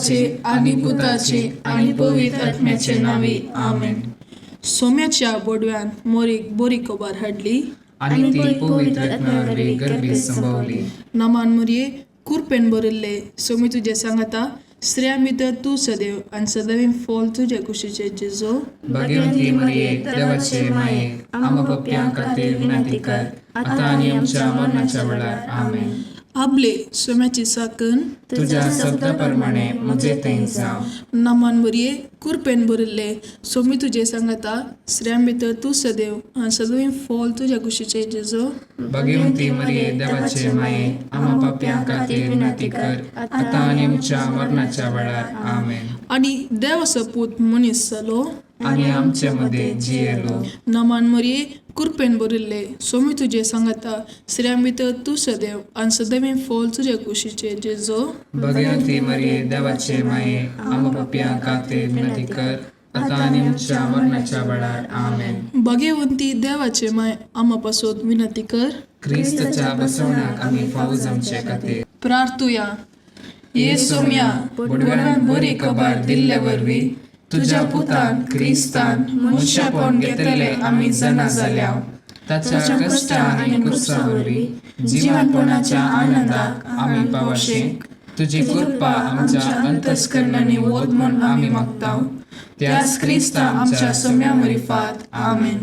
देवाचे आणि पुताचे आणि पवित्र आत्म्याचे नावे आमेन. सोम्याच्या बोडव्यान मोरीक बोरी कोबार हाडली आणि ती पवित्र आत्म्यावरवी गर्भीत संभवली. नमान मुरये कुरपेन बरिल्ले सोमी तुझे सांगता स्त्रियां भितर तू सदैव आणि सदैव फॉल तुझे कुशीचे जेजो. भाग्यवंती मरिये देवाचे माये आम्हा पप्प्यां खातीर विनंती कर आता आणि आमच्या मरणाच्या वेळार आमेन. आपले सोम्याची साकन तुझ्या शब्दाप्रमाणे म्हजे थंय जावं. नमान मुरये कुरपेन बरिल्ले सोमी तुझे सांगता स्त्रियां भितर तू सदैव आणि सदैव फॉल तुझे कुशीचे जेजो. भाग्यवंती मरिये देवाचे माये आम्हा पप्प्यां खातीर विनंती कर आता आणि आमच्या मरणाच्या वेळार आमेन. आणि देवाचो पूत मनीस जालो आणि आमच्या मध्ये जियेलो. नमान मरिये कुरपेन बरिल्ले सोमी तुझे सांगता स्त्रियां भितर तू सदैव आणि सदैव फॉल तुझे कुशीचे जेजो. भाग्यवंती मरिये देवाचे माये आम्हा पप्प्यां खातीर विनंती कर आता आणि आमच्या मरणाच्या वेळार आमेन. भाग्यवंती देवाचे माय आम्हा पासून विनंती कर. क्रिस्ताच्या बसवण्याक आम्ही फावो जमचे खातीर प्रार्थुया. ये सोम्या बोडव्यान बरी खबर दिल्ले वरवी तुझ्या पुतान क्रिस्तान मनशापण घेतले आम्ही जना जाल्या. ताच्या कष्टा आणि कुर्सा वरवी जिवनपणाच्या आनंदाक आम्ही पावशेक तुझी कृपा आमच्या अंतस्करणाने वोद म्हूण आम्ही मागताव. त्याच क्रिस्ता आमच्या सोम्या मरिफात आमेन.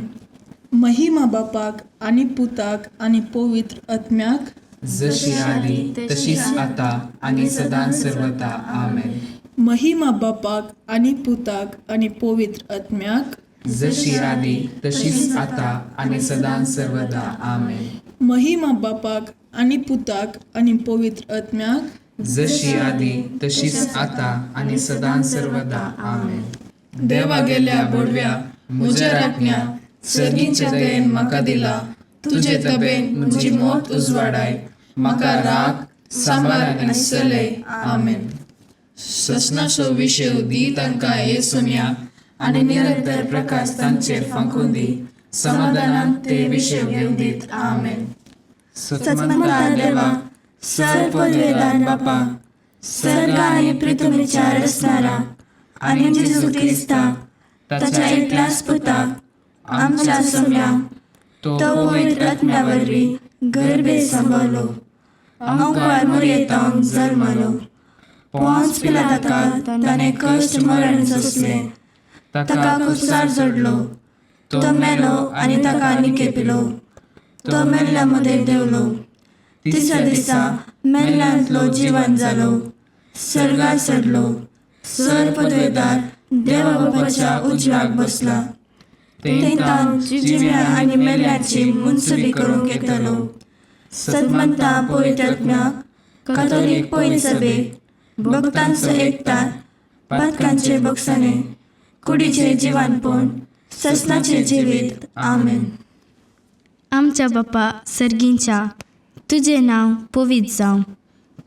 महिमा बापाक आणि पुताक आणि पवित्र आत्म्याक जशी आली तशीच आता आणि सदां सर्वदा आमेन. महिमा बापाक आणि पुताक आणि पवित्र आत्म्याक जशी आली तशीच आता आणि सदां सर्वदा आमेन. महिमा बापाक आणि पुताक आणि पवित्र आत्म्याक जशी आली तशीच आता आणि सदां सर्वदा आमेन. देवा गेल्या बोडव्या म्हज्या राखण्या सर्गीच्या दयेन म्हाका दिला. तुझे तबेन म्हजी मोत उजवाडाय म्हाका राख सांबाळ आनी चलय आमेन. ससनाचो विशय दी तांकां ये सोम्या आनी निरंतर प्रकाश तांचेर फांकून दी. समाधानान ते विशय घेवन दीत आमेन. सत्मंता देवा सर पदवेदार बापा सर्ग आणि पृथ्वीच्या रचणारा आणि जेजू ख्रिस्ता ताच्या एकल्याच पुताक आमच्या सोम्या तो पवित्र आत्म्यावरवी गर्भे सांभाळलो. अंकुर मोरयेतांक जल्मलो. पोंच पिलाताका ताणें कश्ट मरण सोंसले. ताका कुसार जोडलो. तो मेलो आनी ताका निकेपिलो. तो मेल्ल्या मध्ये देवलो. तिसऱ्या दिसा मेल्ल्यांतलो जिवंत जालो. सर्गार चडलो. सर पदवेदार देवा बापाच्या उजव्याक बसला. तेंतान जिव्या आनी मेल्ल्यांची मुनसुबी करूंक येतलो. सदमंता पवित्र आत्म्याक कातोलीक पयली सभेक भक्तांचो एकठाण पातकांचे बक्षणे कुडीचे जिवानपण ससनाचे जिवीत आमेन. आमच्या बापा सर्गींच्या तुझे नाव पवित्र जावं.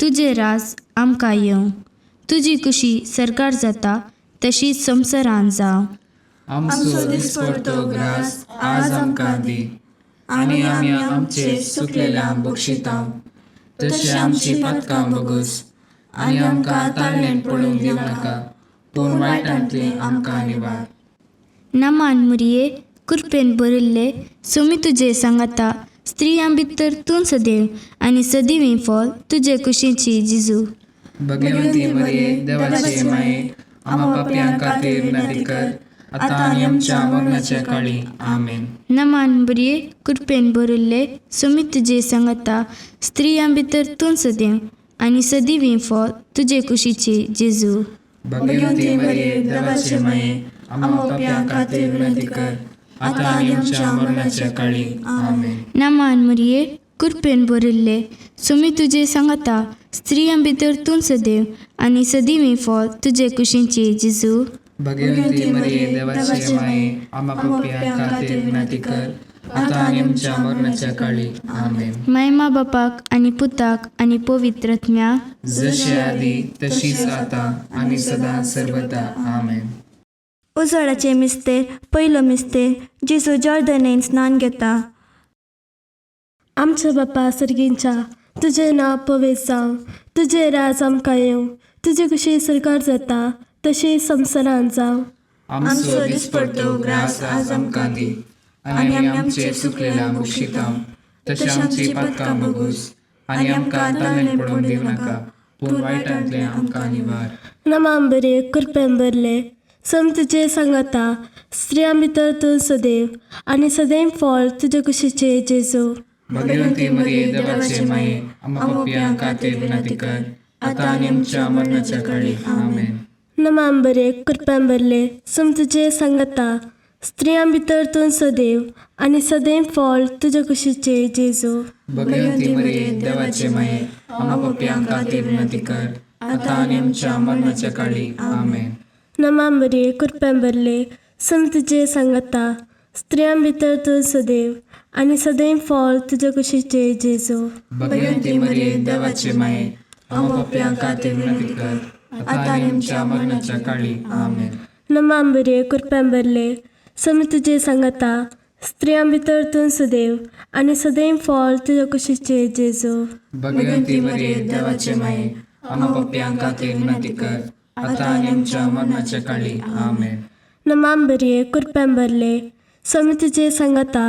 तुझे राज आमकां येवं. तुजी कुशी सरकार जाता तशीच संवसारांत जावं. आमचो दिसपडतो ग्रास आज आमकां दी आनी आमी आमचे सुकलेल्यांक बक्षितांव. तशी आमची पातकां बगूस आनी आमकां ताळणेन पडूंक दिवं नाका पूण वायटांतले आमकां निवार. नमान मुरये कुरपेन बरिल्ले सोमी तुझे सांगता स्त्रियां भितर तूं सदैव आनी सदिवीं फॉल तुजे कुशीची जिजू. भगवंती मरिये देवाचे माये आम्हा पाप्यां खातीर विनंती कर आता आणि आमच्या मरणाच्या काळी आमेन. नमान मुरये कुरपेन बरिल्ले सोमी तुझे सांगता स्त्रियां भितर तूं सदैव आनी सदिवीं फॉल तुजे कुशीची जेजू. भगवंती मरिये देवाचे माये आम्हा पाप्यां खातीर विनंती कर आता आणि आमच्या मरणाच्या काळी आमेन. नमान मुरये कुरपेन बरिल्ले सोमी तुझे सांगता स्त्रियां भितर तूं सदैव आनी सदिवीं फॉल तुजे कुशीची जेजू. भगवंती मरिये देवाचे माये आम्हा पाप्यां खातीर विनंती कर आता आणि आमच्या मरणाच्या काळी आमेन. महिमा बापाक आणि पुताक आणि पवित्र आत्म्याक जशी आदी तशीच आता आणि सदा सर्वदा आमेन. उजवाडाचे मिस्तेर पयलो मिस्तेर जेजू जॉर्दनेन स्नान घेता. आमच्या बापा सर्गींच्या तुझे नाव पवित्र जावं. तुझे राज आमकां येवं. तुजे कशी सरकार जाता तशी संवसारांत जावं. आमचो दिसपडटो ग्रास आज आमकां दी, आनी आमी आमचे सुकलेल्या बुक्षितांव. तशी आमची पातकां बोगूस, आनी आमकां ताळमेळ पडोवंक दिवं नाका, पूण वायटांतले आमकां निवार. नमाम बरे कृपेन भरले सम तुजे सांगाता, स्त्रियां भितर तूं सदैव, आनी सदैव फळ तुजे कुशीचे जेजू. भगवंती मरिये देवाचे माये, आमकां पापियांक खातीर विनंती कर, आतां आनी आमच्या मरणाच्या काळी. आमेन. नमाम बरे कृपेन भरले सम तुजे सांगाता, स्त्रियां भितर तूं सदैव, आनी सदैव फळ तुजे कुशीचे जेजू. भगवंती मरिये देवाचे माये, आमकां पापियांक खातीर विनंती कर, आतां आनी आमच्या मरणाच्या काळी. आमेन. नमाम बरे कृपेन भरले सम तुजे सांगाता, स्त्रियां भितर तूं सदैव, आनी सदैव फळ तुजे कुशीचे जेजू. भगवंती मरिये देवाचे माये, आमकां पापियांक खातीर विनंती कर, आतां आनी आमच्या मरणाच्या काळी. आमेन. नमाम बरे कृपेन भरले सम तुजे सांगाता, स्त्रियां भितर तूं सदैव, आनी सदैव फळ तुजे कुशीचे जेजू. भगवंती मरिये देवाचे माये, आमकां पापियांक खातीर विनंती कर, आतां आनी आमच्या मरणाच्या काळी. आमेन. नमाम बरे कृपेन भरले सम तुजे सांगाता,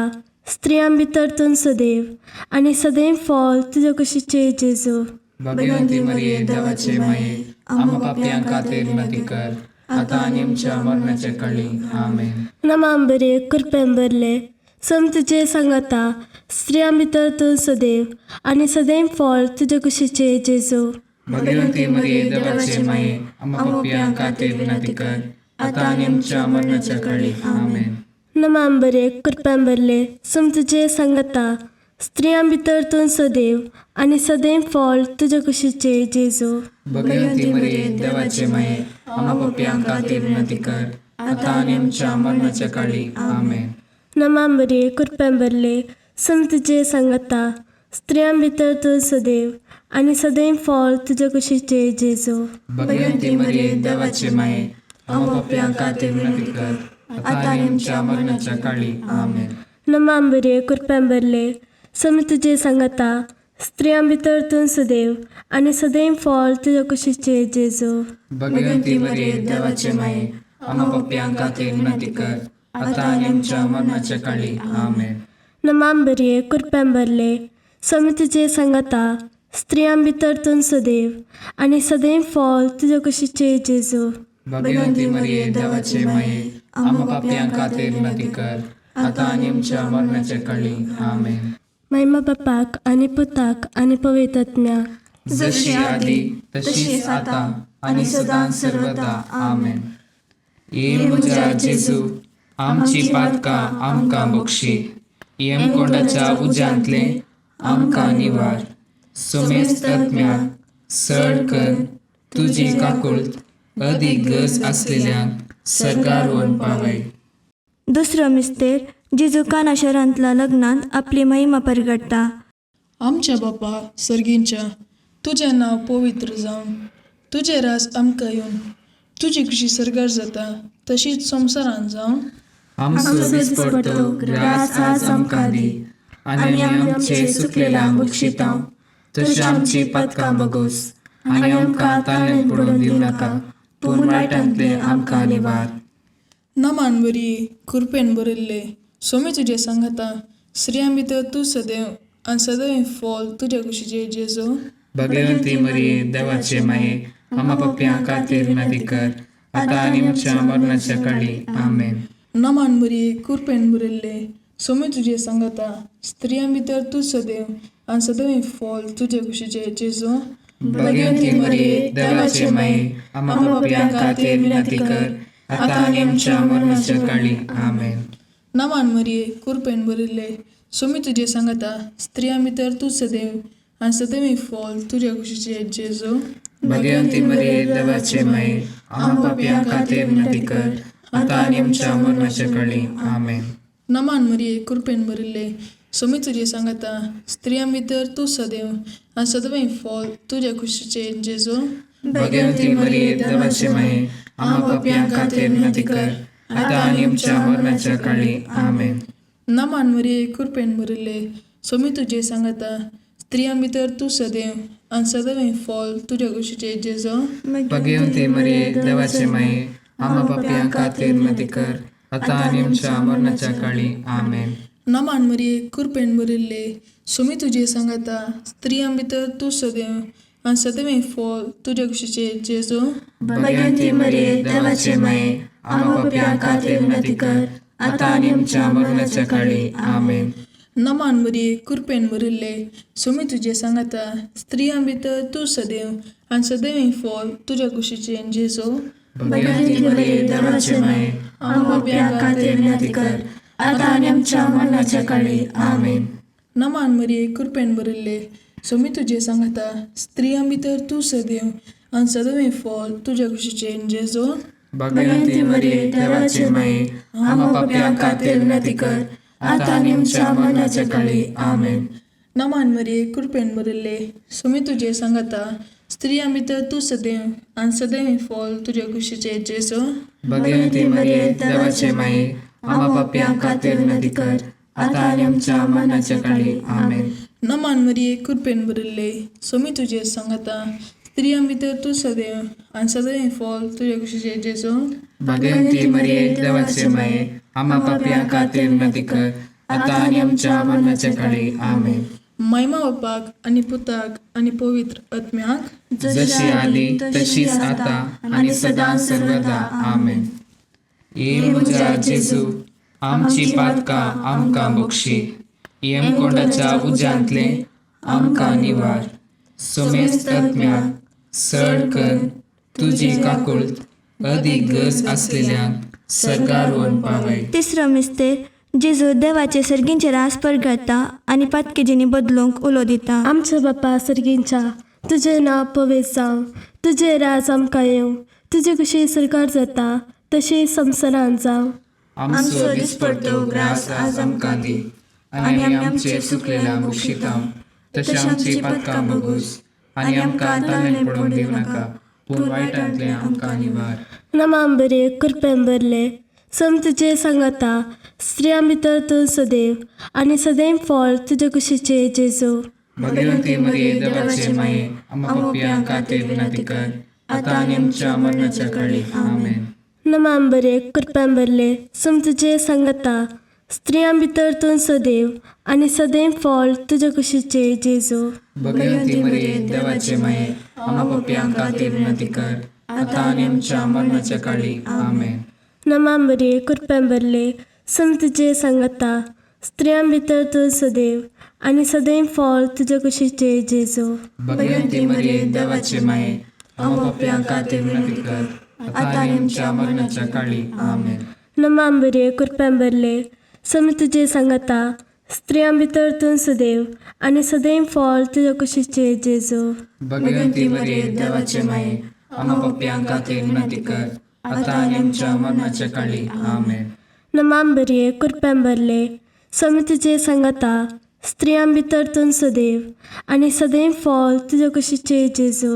स्त्रियां भितर तूं सदैव, आनी सदैव फळ तुजे कुशीचे जेजू. भगवंती मरिये देवाचे माये, आमकां पापियांक खातीर विनंती कर, आतां आनी आमच्या मरणाच्या काळी. आमेन. नमाम बरे कृपेन भरले सम तुजे सांगाता, स्त्रियां भितर तूं सदैव, आनी सदैव फळ तुजे कुशीचे जेजू. भगवंती मरिये देवाचे माये, आमकां पापियांक खातीर विनंती कर, आतां आनी आमच्या मरणाच्या काळी. आमेन. नमाम बरे कृपेन भरले सम तुजे सांगाता, स्त्रियां भितर तूं सदैव, आनी सदैव फळ तुजे कुशीचे जेजू. भगवंती मरिये देवाचे माये, आमकां पापियांक खातीर विनंती कर, आतां आनी आमच्या मरणाच्या काळी. आमेन. नमाम बरे कृपेन भरले सम तुजे सांगाता, स्त्रियां भितर तूं सदैव, आनी सदैव फळ तुजे कुशीचे जेजू. भगवंती मरिये देवाचे माये, आमकां पापियांक खातीर विनंती कर, आतां आनी आमच्या मरणाच्या काळी. आमेन. नमाम बरे कृपेन भरले सम तुजे सांगाता, स्त्रियां भितर तूं सदैव, आनी सदैव फळ तुजे कुशीचे जेजू. भगवंती मरिये देवाचे माये, आमकां पापियांक खातीर विनंती कर, आतां आनी आमच्या मरणाच्या काळी. आमेन. नमाम बरे कृपेन भरले सम तुजे सांगाता, स्त्रियां भितर तूं सदैव, आनी सदैव फळ तुजे कुशीचे जेजू. भगवंती मरिये देवाचे माये, आमकां पापियांक खातीर विनंती कर, आतां आनी आमच्या मरणाच्या काळी. आमेन. महिमा बापाक आनी पुताक आनी पवित्र आत्म्याक, जशी आदी तशीच आतां आनी सदां सर्वदा. आमेन. ये म्हज्या जेजू, आमची पातकां आमकां बक्षी, यमकोंडाच्या उज्यांतले आमकां निवार. सोमेस्त आत्म्याक सड कर तुजी काकूळट, अदीक गरज आसलेल्यांक सरकार व्हरून पावय. दुसरो मिस्तेर जेजू काना शारांतल्या लग्नांत आपली महिमा परगटता. आमच्या बापा सर्गींच्या, तुजें नांव पवित्र जावन, तुजें रास आमकां येवन, तुजी कशी सरकार जाता तशीच संवसारांत जावन. आमचो दिसपडटो ग्रास आज आमकां दी, आनी आमी आमचे सुकलेल्यांक बक्षितांव. तशी आमची पातकां बोगूस, आनी आमकां ताळमेळ पडोवंक दिवं नाका, पूण वायटांतले आमकां निवार. नमान बरी कृपेन बरयल्ले सोमी तुजे सांगाता, स्त्रियां भितर तूं सदैव, आनी सदैव फळ तुजे कुशीचे जेजू. भगवंती मरिये देवाचे माये, आमकां पापियांक खातीर विनंती कर, आतां आनी आमच्या मरणाच्या काळी. आमेन. नमान बरी कृपेन बरयल्ले सोमी तुजे सांगाता, स्त्रियां भितर तूं सदैव, आनी सदैव फळ तुजे कुशीचे जेजू. भगवंती मरिये देवाचे माये, आमकां पापियांक खातीर विनंती कर, आतां आनी आमच्या मरणाच्या काळी. आमेन. नमान मरिये कृपेन बरयल्ले सोमी तुजे सांगाता, स्त्रियां भितर तूं सदैव, आनी सदैव फळ तुजे कुशीचे जेजू. भगवंती मरिये देवाचे माये, आमकां पापियांक खातीर विनंती कर, आतां आनी आमच्या मरणाच्या काळी. आमेन. नमान मरिये कृपेन बरयल्ले सोमी तुजे सांगाता, स्त्रियां भितर तूं सदैव, आनी सदैव फळ तुजे कुशीचे जेजू. भगवंती मरिये देवाचे माये, आमकां पापियांक खातीर विनंती कर, आतां आनी आमच्या मरणाच्या काळी. आमेन. नमान मरिये कृपेन बरयल्ले सोमी तुजे सांगाता, स्त्रियां भितर तूं सदैव, आणि सदैव फॉल तुझ्या कुशीचे जेजो. भगवंती मरिये देवाचे माये आम्हा पापियां खातीर विनंती कर आता आणि आमच्या मरणाच्या काळी आमेन. नमान मरिये कृपेन भरिल्ले सुमी तुझे सांगता स्त्रियां भितर तू सदैव आणि सदैव फॉल तुझ्या कुशीचे जेजो. भगवंती मरिये देवाचे माये आम्हा पापियां खातीर विनंती कर आता आणि आमच्या मरणाच्या काळी आमेन. नमान मरिये कृपेन भरिल्ले सुमी तुझे सांगता स्त्रियां भितर तू सदैव आणि सदैव फॉल तुझ्या कुशीचे जेजो. भगवंती मरिये देवाचे माये आम्हा पापियां खातीर विनंती कर आता आणि आमच्या मरणाच्या काळी आमेन. नमान मरिये कृपेन भरिल्ले सुमी तुझे सांगता स्त्रियां भितर तू सदैव आणि सदैव फॉल तुझ्या कुशीचे जेजो. भगवंती मरिये देवाचे माये आम्हा पापियां खातीर विनंती कर आता आणि आमच्या मरणाच्या काळी आमेन. नमान मरिये कृपेन भरिल्ले सुमी तुझे सांगता स्त्रियां भितर तू सदैव आणि सदैव फॉल तुझ्या कुशीचे जेजो. भगवंती मरिये देवाचे माये आम्हा पापियां खातीर विनंती कर आता आणि आमच्या मरणाच्या काळी आमेन. नमान मरिये कृपेन भरिल्ले सुमी तुझे सांगता स्त्रियां भितर तू सदैव आणि सदैव फॉल तुझ्या कुशीचे जेजो. भगवंती मरिये देवाचे माये आम्हा पापियां खातीर विनंती कर आता आणि आमच्या मरणाच्या काळी आमेन. महिमा बापाक आणि पुताक आणि पवित्र आत्म्याक जशी आली तशीच आता आणि सदा सर्वदा आमेन. ये म्हज्या जेजू आमची पातकां आमकां बक्षी येमकोंडाच्या उज्यांतले आमकां निवार. सोमेस्त आत्म्याक सड कर तुजी काकुळट अदीक गरज असलेल्यांक सरकार व्हरून पावय. तिसरो मिस्तेर जेजू देवाचे सर्गींचे रास परगडटा आनी पातकेजींनी बदलूंक उलो दिता. आमच्या बापा सर्गींच्या तुझे नांव पवित्र जावं, तुझे राज आमकां येवं, तुजे कशी सरकार जाता तशी संवसारांत जावं. आमचो दिसपडटो ग्रास आज आमकां दी आनी आमी आमचे चुकलेल्या बक्षितांव तशें आमची पातकां बगूस आनी आमकां ताणेन पडोवंक दिवं नाका पूण वायटांतले आमकां निवार. नमांबरे कृपेन भरले सम तुजे सांगता स्त्रियां भितर तूं सदैव आनी सदैव फॉल तुजे कुशीचे जेजू. भगवंती मरिये देवाचे माये आम्हा पापियां खातीर विनंती कर आता आनी आमच्या मरणाच्या काळी आमेन. नमांबरे कृपेन भरले सम तुजे सांगता स्त्रियां भितर तूं सदैव आनी सदैव फॉल तुजे कुशीचे जेजू. भगवंती मरिये देवाचे माये आम्हा पापियां खातीर विनंती कर आता आनी आमच्या मरणाच्या काळी आमेन. नमांबरे कृपेन भरले सम तुजे सांगता स्त्रियां भितर तूं सदैव आनी सदैव फॉल तुजे कुशीचे जेजू. भगवंती मरिये देवाचे माये आम्हा पापियां खातीर विनंती कर आता आनी आमच्या मरणाच्या काळी आमेन. नमांबरे कृपेन भरले सम तुजे सांगता स्त्रियां भितर तूं सदैव आनी सदैव फॉल तुजे कुशीचे जेजू. भगवंती मरिये देवाचे माये आम्हा पापियां खातीर विनंती कर आता आनी आमच्या मरणाच्या काळी आमेन. नमांबरे कृपेन भरले सम तुजे सांगता स्त्रियां भितर तूं सदैव आनी सदैव फॉल तुजे कुशीचे जेजू.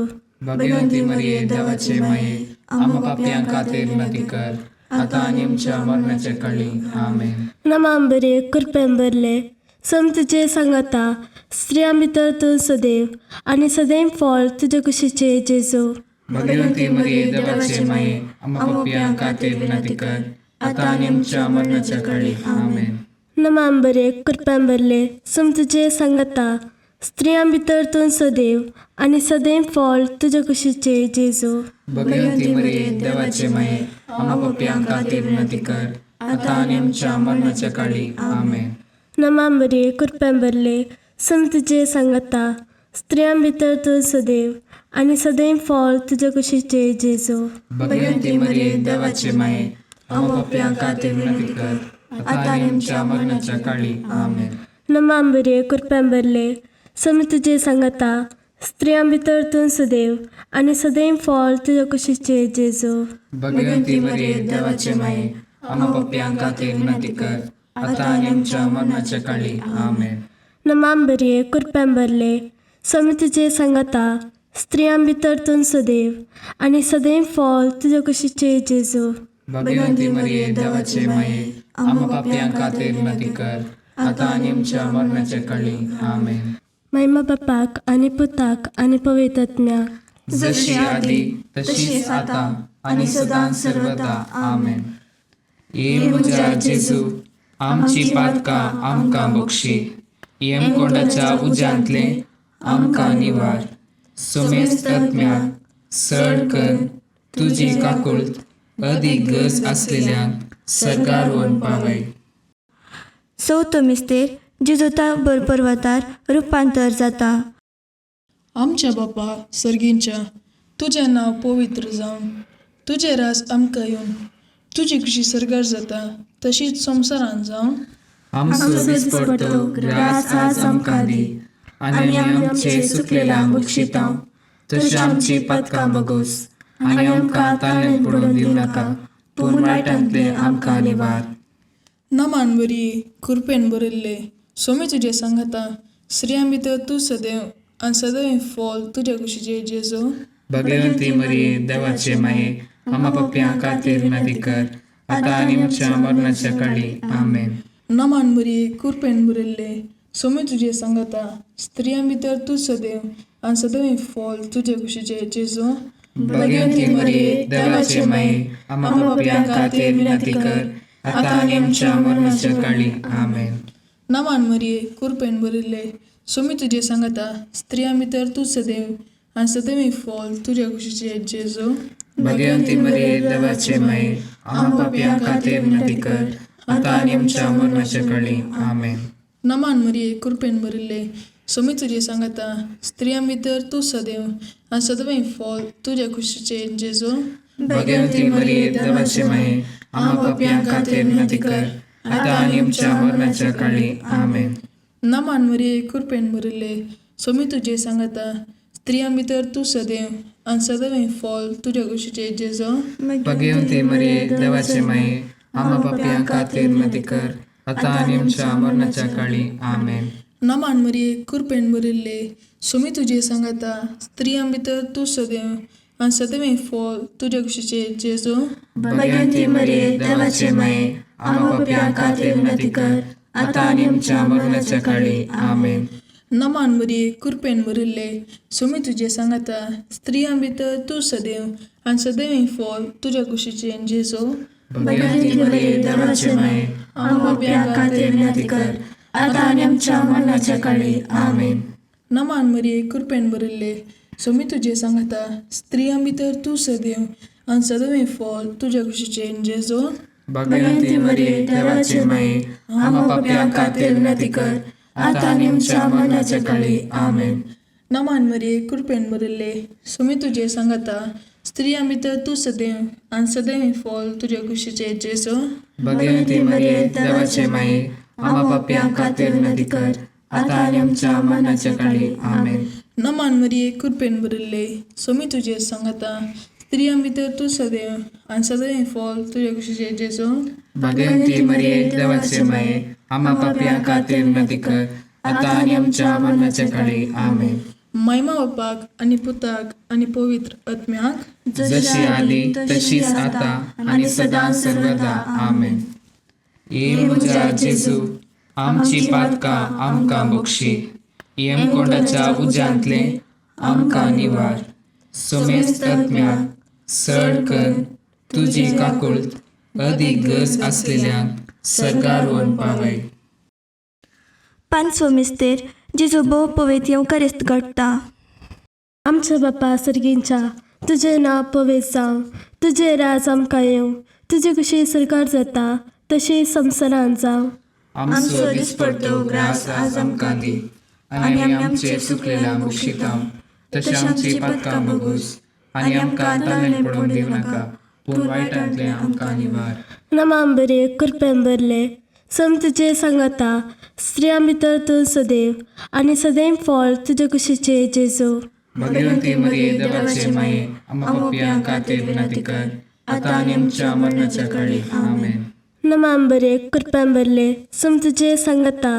भगवंती मरिये देवाचे माये आम्हा पापियां खातीर विनंती कर आता आनी आमच्या मरणाच्या काळी आमेन. नमांबरे कृपेन भरले सम तुजे सांगता स्त्रियां भितर तूं सदैव आनी सदैव फॉल तुजे कुशीचे जेजू. भगवंती मरिये देवाचे माये आम्हा पापियां खातीर विनंती कर आता आनी आमच्या मरणाच्या काळी आमेन. नमांबरे कृपेन भरले सम तुजे सांगता स्त्रियां भितर तूं सदैव आनी सदैव फॉल तुजे कुशीचे जेजू. भगवंती मरिये देवाचे माये आम्हा पापियां खातीर विनंती कर आता आनी आमच्या मरणाच्या काळी आमेन. नमांबरे कृपेन भरले सम तुजे सांगता स्त्रियां भितर तूं सदैव आनी सदैव फॉल तुजे कुशीचे जेजू. भगवंती मरिये देवाचे माये आम्हा पापियां खातीर विनंती कर आता आनी आमच्या मरणाच्या काळी आमेन. नमांबरे कृपेन भरले सम तुजे सांगता स्त्रियां भितर तूं सदैव आनी सदैव फॉल तुजे कुशीचे जेजू. भगवंती मरिये देवाचे माये आम्हा पापियां खातीर विनंती कर आता आनी आमच्या मरणाच्या काळी आमेन. नमांबरे कृपेन भरले सम तुजे सांगता स्त्रियां भितर तूं सदैव आनी सदैव फॉल तुजे कुशीचे जेजू. भगवंती मरिये देवाचे माये आम्हा पापियां खातीर विनंती कर आता आनी आमच्या मरणाच्या काळी आमेन. महिमा बापाक आनी पुताक आनी पवित्र आत्म्याक जशी आदी तशीच आता आणि सदां सर्वदा आमेन. ये म्हज्या जेजू, आमची पातकां आमकां बक्षी, येमकोंडाच्या उज्यांतले आमकां निवार. सोमेस्त आत्म्याक सड कर तुजी काकुळट अदीक गरज आसलेल्यांक सरकार व्हरून पावय. चवथो मिस्तेर जेजूता बर पर्वतार रुपांतर जाता. आमच्या बापा सर्गींच्या, तुजें नांव पवित्र जावन, तुजें रास आमकां येवन, तुजी कशी सरकार जाता तशीच संवसारांत जावन. आमचो दिसपडटो ग्रास आज आमकां दी, आनी आमी आमचे सुकलेल्यांक बक्षितांव. तशी आमची पातकां बगोस, आनी आमकां ताळ्यान पडून दिवं नाका, पूण वायटांतले आमकां निवार. नमान बरी कृपेन बरयल्ले, सोमी तुजे सांगाता, स्त्रियां भितर तूं सदैव आनी सदैव फॉल तुज्या कुशीचे जेजू. भगवंती मरिये देवाचे माये, आमा पप्प्यां खातीर विनंती कर, आतां आनी आमच्या मरणाच्या काळी आमेन. नमान बरी कृपेन बरयल्ले, सोमी तुजे सांगाता, स्त्रियां भितर तूं सदैव आनी सदैव फॉल तुज्या कुशीचे जेजू. भगवंती मरिये देवाचे माये, आमा पप्प्यां खातीर विनंती कर, आतां आनी आमच्या मरणाच्या काळी आमेन. नमान मरिये कृपेन बरयल्ले, सोमी तुजे सांगाता, स्त्रियां भितर तूं सदैव आनी सदैव फॉल तुज्या कुशीचे जेजू. भगवंती मरिये देवाचे माये, आमा पप्प्यां खातीर विनंती कर, आतां आनी आमच्या मरणाच्या काळी आमेन. नमान मरिये कृपेन बरयल्ले, सोमी तुजे सांगाता, स्त्रियां भितर तूं सदैव आनी सदैव फॉल तुज्या कुशीचे जेजू. भगवंती मरिये देवाचे माये, आमा पप्प्यां खातीर विनंती कर, आतां आनी आमच्या मरणाच्या काळी आमेन. नमान मरिये कृपेन बरयल्ले, सोमी तुजे सांगाता, स्त्रियां भितर तूं सदैव आनी सदैव फॉल तुज्या कुशीचे जेजू. भगवंती मरिये देवाचे माये, आमा पप्प्यां खातीर विनंती कर, आतां आनी आमच्या मरणाच्या काळी आमेन. नमान मरिये कृपेन बरयल्ले, सोमी तुजे सांगाता, स्त्रियां भितर तूं सदैव आनी सदैव फॉल तुज्या कुशीचे जेजू. भगवंती मरिये देवाचे माये, आमा पप्प्यां खातीर विनंती कर, आतां आनी आमच्या मरणाच्या काळी आमेन. नमान मरिये कृपेन बरयल्ले, सोमी तुजे सांगाता, स्त्रियां भितर तूं सदैव आनी सदैव फॉल तुज्या कुशीचे जेजू. भगवंती मरिये देवाचे माये, आमा पप्प्यां खातीर विनंती कर, आतां आनी आमच्या मरणाच्या काळी आमेन. नमान मरिये कृपेन बरयल्ले, सोमी तुजे सांगाता, स्त्रियां भितर तूं सदैव आनी सदैव फॉल तुज्या कुशीचे जेजू. भगवंती मरिये देवाचे माये, आमा पप्प्यां खातीर विनंती कर, आतां आनी आमच्या मरणाच्या काळी आमेन. नमान मरिये कृपेन बरयल्ले, सोमी तुजे सांगाता, स्त्रियां भितर तूं सदैव आनी सदैव फॉल तुज्या कुशीचे जेजू. भगवंती मरिये देवाचे माये, आमा पप्प्यां खातीर विनंती कर, आतां आनी आमच्या मरणाच्या काळी आमेन. नमान मरिये कृपेन बरयल्ले, सोमी तुजे सांगाता, स्त्रियां भितर तूं सदैव आनी सदैव फॉल तुज्या कुशीचे जेजू. भगवंती मरिये देवाचे माये, आमा पप्प्यां खातीर विनंती कर, आतां आनी आमच्या मरणाच्या काळी आमेन. महिमा बापाक आनी पुताक आनी पवित्र आत्म्याक, जशी आदी तशीच आता आणि सदां सर्वदा आमेन. ये म्हज्या जेजू, आमची पातकां आमकां बक्षी, येमकोंडाच्या उज्यांतले आमकां निवार. सोमेस्त आत्म्याक सड कर तुजी काकुळट अदीक गरज आसलेल्यांक सरकार व्हरून पावय. पांचवो मिस्तेर जेजू भोव पवित्र येवकारिस्त घडटा. आमच्या बापा सर्गींच्या, तुजें नांव पवित्र जावं, तुजें राज आमकां येवं, तुजी कशी सरकार जाता तशी संवसारांत जावं. आमचो दिसपडटो ग्रास आज आमकां दी, आनी आमी आमचे सुकलेल्यांक बक्षितांव. तशी आमची पातकां बगूस, आनी आमकां ताळ्यान पडून दिवं नाका, पूण वायटांतले आमकां निवार. नमान बरे कृपेन बरले, सोमी तुजे सांगाता, स्त्रियां भितर तूं सदैव आनी सदैव फॉल तुज्या कुशीचे जेजू. भगवंती मरिये देवाचे माये, आमा पप्प्यां खातीर विनंती कर, आतां आनी आमच्या मरणाच्या काळी आमेन. नमान बरे कृपेन बरले, सोमी तुजे सांगाता,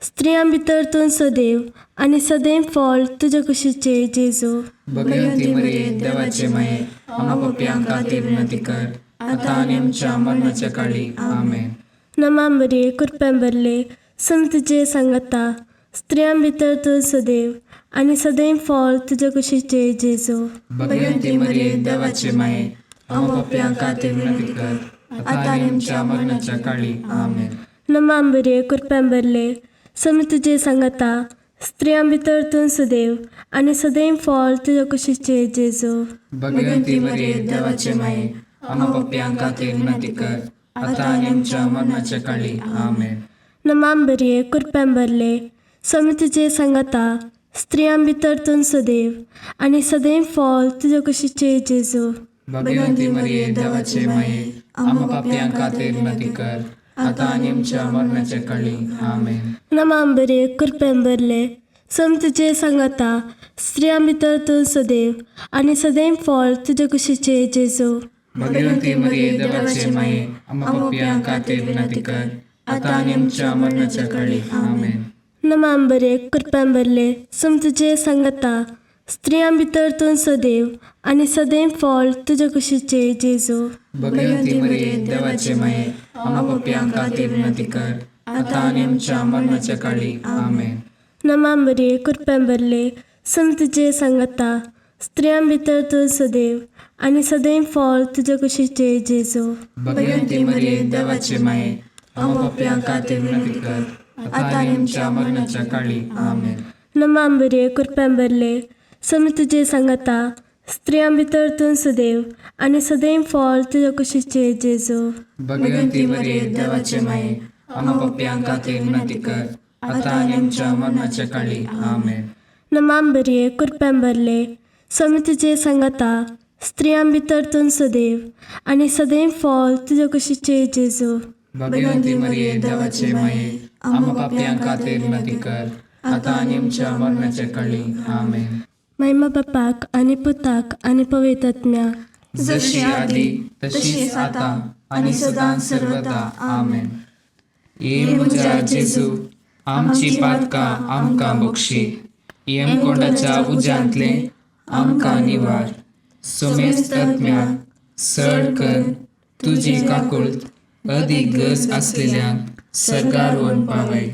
स्त्रियां भितर तूं सदैव आनी सदैव फॉल तुज्या कुशीचे जेजू. भगवंती मरिये देवाचे माये, आमा पप्प्यां खातीर विनंती कर, आतां आनी आमच्या मरणाच्या काळी आमेन. नमान बरे कृपेन बरले, सोमी तुजे सांगाता, स्त्रियां भितर तूं सदैव आनी सदैव फळ तुज्या कुशीचे जेजू. भगवंती मरिये देवाचे माये, आमकां पाप्यांक खातीर विनंती कर, आता आनी आमच्या मरणाच्या काळी. आमेन. नमांबरे कृपेंबरले समी तुजे सांगता स्त्रियां भितर तूं सदैव आनी सदैव फळ तुज्या कुशीचे जेजू. भगवंती मरिये देवाचे माये, आमकां पाप्यांक खातीर विनंती कर, आता आनी आमच्या मरणाच्या काळी. आमेन. नमांबरे कृपेंबरले समी तुजे सांगता स्त्रियां भितर तूं सदैव आनी सदैव फळ तुज्या कुशीचे जेजू. भगवंती मरिये देवाचे माये, आमकां पाप्यांक खातीर विनंती कर, आता आनी आमच्या मरणाच्या काळी. आमेन. नमांबरे कृपेंबरले समी तुजे सांगता स्त्रियां भितर तूं सदैव आनी सदैव फळ तुज्या कुशीचे जेजू. भगवंती मरिये देवाचे माये, आमकां पाप्यांक खातीर विनंती कर, आता आनी आमच्या मरणाच्या काळी. आमेन. नमांबरे कृपेंबरले समी तुजे सांगता स्त्रियां भितर तूं सदैव आनी सदैव फळ तुज्या कुशीचे जेजू. भगवंती मरिये देवाचे माये, आमकां पाप्यांक खातीर विनंती कर, आता आनी आमच्या मरणाच्या काळी. आमेन. नमांबरे कृपेंबरले समी तुजे सांगता स्त्रियां भितर तूं सदैव आनी सदैव फळ तुज्या कुशीचे जेजू. भगवंती मरिये देवाचे माये, आमकां पाप्यांक खातीर विनंती कर, आता आनी आमच्या मरणाच्या काळी. आमेन. नमांबरे कृपेंबरले समी तुजे सांगता स्त्रियां भितर तूं सदैव आनी सदैव फळ तुज्या कुशीचे जेजू. भगवंती मरिये देवाचे माये, आमकां पाप्यांक खातीर विनंती कर, आता आनी आमच्या मरणाच्या काळी. आमेन. नमांबरे कृपेंबरले समी तुजे सांगता स्त्रियां भितर तूं सदैव आनी सदैव फळ तुज्या कुशीचे जेजू. भगवंती मरिये देवाचे माये, आमकां पाप्यांक खातीर विनंती कर, आता आनी आमच्या मरणाच्या काळी. आमेन. महिमा बापाक आनी पुताक आनी पवित्र आत्म्याक, जशी आदी तशीच आता आनी सदां सर्वदा. आमेन. ये म्हज्या जेजू, आमची पातकां आमकां बक्षी, यमकोंडाच्या उज्यांतले आमकां निवार. सोमेस्त आत्म्याक सड कर तुजी काकुळट अदीक गरज आसलेल्यांक सर्गार व्हरून पावय.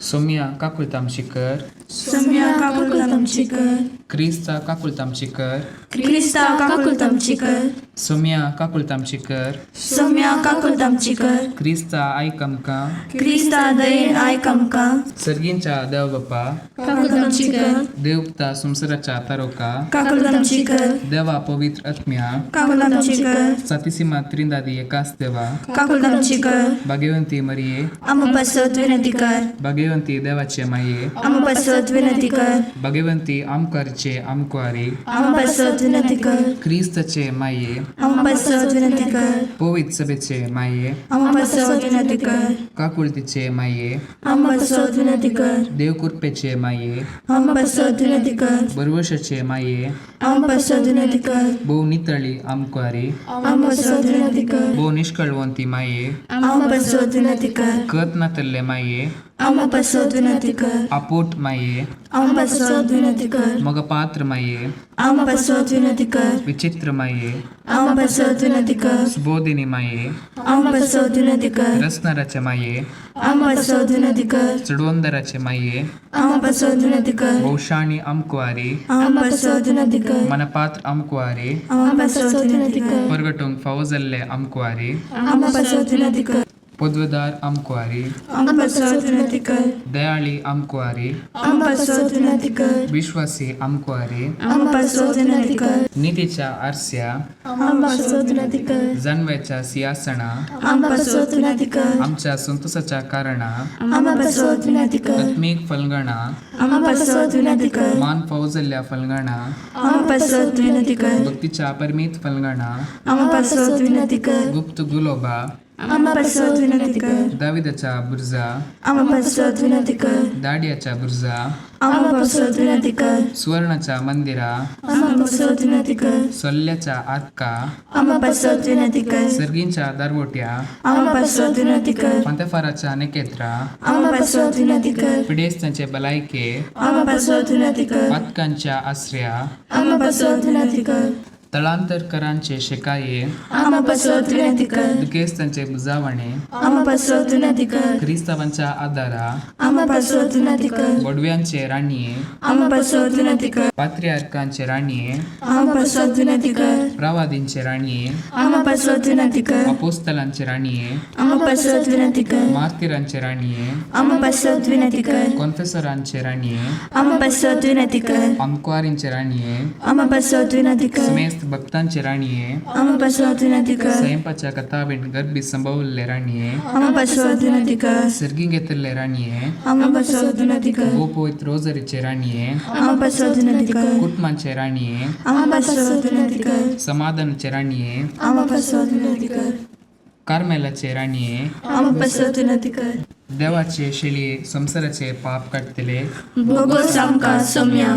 सोम्या काकुळट आमची कर, सम्या काकुळट आमची कर, क्रिस्ता काकुळट आमची कर, क्रिस्ता काकुळट आमची कर, सोम्या काकुळट आमची कर, सम्या काकुळट आमची कर, क्रिस्ता आयक आमकां. क्रिस्ता दयेन आयक आमकां. सर्गींच्या देव बापा, काकुळट आमची कर, देवता संवसाराच्या तारोका, काकुळट आमची कर, देवा पवित्र आत्म्या, काकुळट आमची कर, सातिसिमा त्रिंदादी एकाच देवा, काकुळट आमची कर. भाग्यवंती मरिये, आम पासत विनंती कर, भाग्यवंती देवाचे माये, आम पासत विनंती कर, भाग्यवंती आमकारीचे आमकुआरी, आम पासत विनंती कर, क्रिस्तचे माये, आम पासत विनंती कर, पवित्र सभेचे माये, आम पासत विनंती कर, काकुळतीचे माये, आम पासत विनंती कर, देवकृपेचे माये, आम पासत विनंती कर, बरवशाचे माये, आम पासत विनंती कर, भोव नितळी आमकुआरी, आम पासत विनंती कर, भोव निष्कळवंती माये, आम पासत विनंती कर, कत नातल्ले माये, आम पासत विनंती कर, आपोट माये, आम पासत विनंती कर, मग पात्र माये, आम पासत विनंती कर, विचित्र माये, आम पासत विनंती कर, सुबोधिनी माये, आम पासत विनंती कर, रसनाराचे माये, आम पासत विनंती कर, चडवंदराचे माये, आम पासत विनंती कर, भौशाणी आमकुआरी, आम पासत विनंती कर, मनपात्र आमकुआरी, आम पासत विनंती कर, परगटूंक फावो जाल्ले आमकुआरी, आम पासत विनंती कर, पदवेदार आमकुआरी, आम पासत विनंती कर, दयाळी आमकुआरी, आम पासत विनंती कर, विश्वासी आमकुआरी, आम पासत विनंती कर, नीतीच्या आरस्या, आम पासत विनंती कर, जाणव्याच्या सिंहासना, आम पासत विनंती कर, आमच्या संतोषाच्या कारणा, आम पासत विनंती कर, आत्मीक फलगणा, आम पासत विनंती कर, मान फावो जाल्ल्या फलगणा, आम पासत विनंती कर, भक्तीच्या परमीत फलगणा, आम पासत विनंती कर, गुप्त गुलोबा, आम पासत विनंती कर, दाविदाच्या बुर्जा, आम पासत विनंती कर, दाडियाच्या बुर्जा, आम पासत विनंती कर, सुवर्णाच्या मंदिरा, आम पासत विनंती कर, सोल्ल्याच्या आर्का, आम पासत विनंती कर, सर्गींच्या दारवोट्या, आम पासत विनंती कर, पंतफाराच्या नकेत्रा, आम पासत विनंती कर, पिडेस्तांचे भलायके, आम पासत विनंती कर, पातकांच्या आश्रया, आम पासत विनंती कर, तळांतरकरांचे शेकाये आम्हा पासो विनंती कर दुखेस्तांचे बुजावणे आम्हा पासो विनंती कर क्रिस्तावांच्या आदारा आम्हा पासो विनंती कर बोडव्यांचे राणीये आम्हा पासो विनंती कर पात्रियार्कांचे राणीये आम्हा पासो विनंती कर प्रवादींचे राणीये आम्हा पासो विनंती कर अपोस्तलांचे राणीये आम्हा पासो विनंती कर मार्तिरांचे राणीये आम्हा पासो विनंती कर कॉन्फेसरांचे राणीये आम्हा पासो विनंती कर अंक्वारींचे राणीये आम्हा पासो विनंती कर समेस्त भक्तांचे राणीये आम्हा पासो विनंती कर स्वयंपाच्या कथावेंट गर्भी संभवले राणीये आम्हा पासो विनंती कर सर्गी घेतले राणीये आम्हा पासो विनंती कर ओ पवित्र रोजरीचे राणीये आम्हा पासो विनंती कर कुटुंबांचे राणीये आम्हा पासो विनंती कर समाधानाचे राणीये आम्हा पासो विनंती कर कार्मेलाचे राणीये आम्हा पासो विनंती कर देवाचे शेळये संसाराचे पाप काढतले भोगोस आमकां सौम्या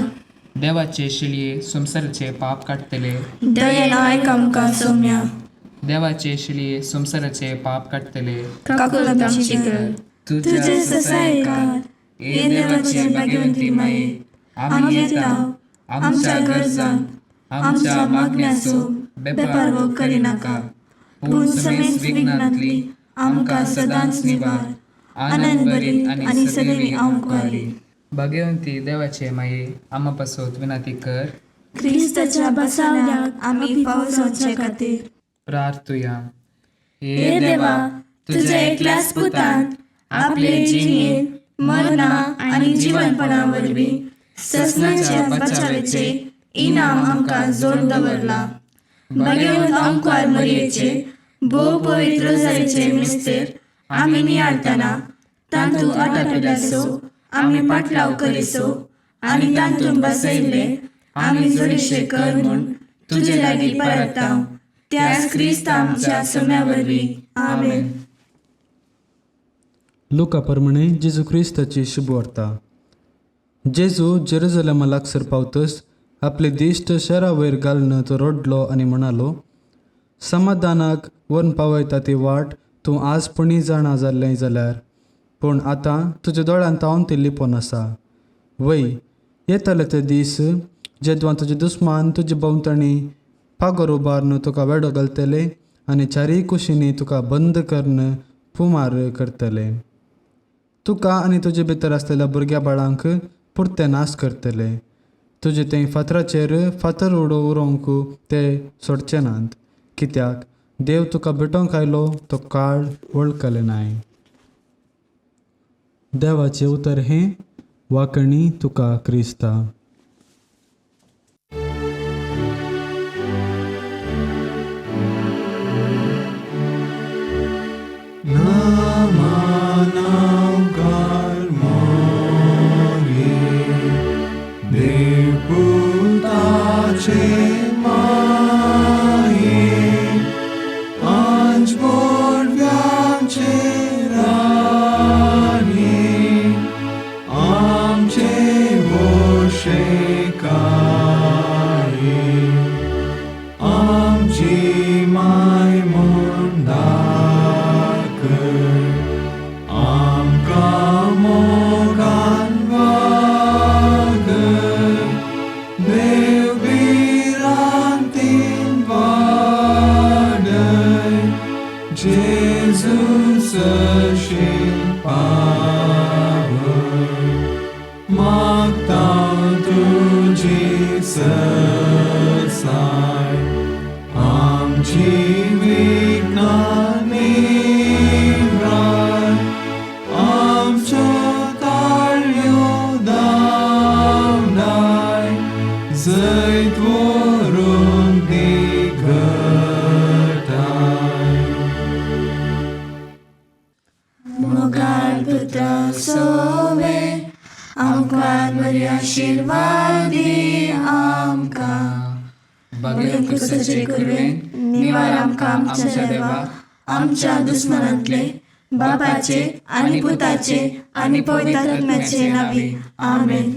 देवाचे शेळये संसाराचे पाप काढतले दयेन आयक आमकां सौम्या देवाचे शेळये संसाराचे पाप काढतले काकूल आमची कर तुझे ससायकार हे देवाचे भाग्यवंती माये आम्ही येता आमच्या गरजांक आमच्या मागण्याचो बेपारवो करिनाका पूण समेस्त विघ्नांतली आमकां सदांच निवार आनंद बरी आनी सदैवी आमकारी भाग्यवंती देवाचे माये आम्हा पासोत विनंती कर क्रिस्ताच्या बसावण्याक आम्ही फावो जावचे खातीर प्रार्थुया हे देवा तुझ्या एकल्याच पुतान आपले जिणेन मरणा आनी जीवनपणा वरवीं ससनाच्या बचावेचे इनाम आमकां जोड दवरला भाग्यवंत ओंकार मरियेचे भोव पवित्र रोजारीचे मिस्तेर आमी नियाळतना तांतू आटापिल्यासो आमी पाटलाव करिसो आनी तांतून बसयले आमी जोडीशे कर म्हूण तुजे लागीं परतांव त्याच क्रिस्त आमच्या सौम्या वरवीं आमेन. लुका प्रमाणे जेजू क्रिस्ताची शुभ वार्ता. जेजू जेरुसलेमा लागसर पावतस आपले दिश्ट शहरा वयर घालून तो रडलो आनी म्हणालो, समाधानाक वन पावयता ती वाट तूं आजपणी जाणा जाल्लें जाल्यार, पूण आतां तुज्या दोळ्यान तावन ती लिपोवन आसा. वय येतले ते दीस जेदवां तुजे दुस्मान तुजे भोंवतणी पागोर उबारून तुका वेडो घालतले आनी चारीय कुशींनी तुका बंद करून फुमार करतले. तुका आनी तुजे भितर आसलेल्या भुरग्या बाळांक पुरते नाश करतले. तुजे ते फातराचेर फातर उडोवंक ते सोडचे नात, कित्याक देव तुका भेटोवंक आयलो तो काळ वळखले नाय. देवाचें उतर हें वाकणी तुका क्रिस्ता. Mogar putra sove, amkar bari आशीर्वादी आमका. बगेन कुसाचे कुरवे, निवार आमका आमच्या देवा, आमच्या दुस्मनांतले, बापाचे आणि पुताचे आणि पवित्र आत्म्याचे नावी. आमेन.